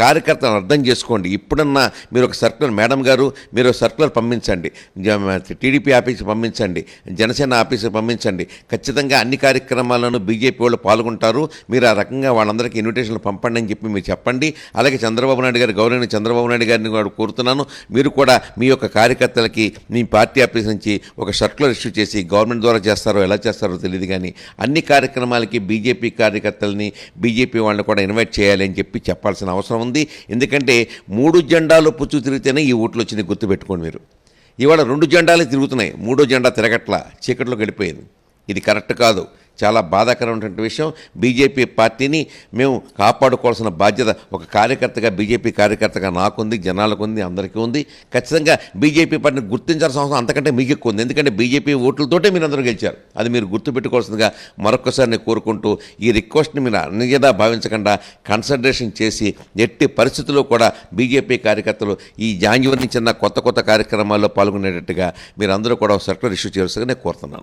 కార్యకర్తలను అర్థం చేసుకోండి. ఇప్పుడన్నా మీరు ఒక సర్కులర్, మేడం గారు మీరు సర్కులర్ పంపించండి, టీడీపీ ఆఫీస్కి పంపించండి, జనసేన ఆఫీస్కి పంపించండి. ఖచ్చితంగా అన్ని కార్యక్రమాలను బీజేపీ వాళ్ళు పాల్గొంటారు. మీరు ఆ రకంగా వాళ్ళందరికీ ఇన్విటేషన్లు పంపండి అని చెప్పి మీరు చెప్పండి. అలాగే చంద్రబాబు నాయుడు గారు, గౌరవనీయ చంద్రబాబు నాయుడు గారిని కూడా కోరుతున్నాను, మీరు కూడా మీ యొక్క కార్యకర్తలకి మీ పార్టీ ఆఫీస్ నుంచి ఒక సర్కులర్ ఇష్యూ చేసి, గవర్నమెంట్ ద్వారా చేస్తారో ఎలా చేస్తారో తెలియదు కానీ అన్ని కార్యక్రమాలకి బీజేపీ కార్యకర్తలని, బీజేపీ వాళ్ళని కూడా ఇన్వైట్ చేయాలి అని చెప్పి చెప్పాల్సిన అవసరం ఉంది. ఎందుకంటే 3 జెండాలు పుచ్చు తిరిగితేనే ఈ ఓట్లు వచ్చింది, గుర్తుపెట్టుకోండి మీరు. ఇవాళ 2 జెండాలే తిరుగుతున్నాయి, 3వ జెండా తిరగట్లా, చీకట్లో గడిపోయింది. ఇది కరెక్ట్ కాదు, చాలా బాధాకరమైనటువంటి విషయం. బీజేపీ పార్టీని మేము కాపాడుకోవాల్సిన బాధ్యత ఒక కార్యకర్తగా, బీజేపీ కార్యకర్తగా నాకుంది, జనాలకు ఉంది, అందరికీ ఉంది. ఖచ్చితంగా బీజేపీ పార్టీని గుర్తించాల్సిన అవసరం అంతకంటే మీకు ఎక్కువ ఉంది. ఎందుకంటే బీజేపీ ఓట్లతోటే మీరు అందరూ గెలిచారు. అది మీరు గుర్తుపెట్టుకోవాల్సిందిగా మరొకసారి నేను కోరుకుంటూ, ఈ రిక్వెస్ట్ని మీరు అన్యదా భావించకుండా కన్సిడరేషన్ చేసి ఎట్టి పరిస్థితుల్లో కూడా బీజేపీ కార్యకర్తలు ఈ జాన్యువరి నుంచి కొత్త కార్యక్రమాల్లో పాల్గొనేటట్టుగా మీరు అందరూ కూడా సర్కులర్ ఇష్యూ చేయాల్సిందిగా నేను కోరుతున్నాను.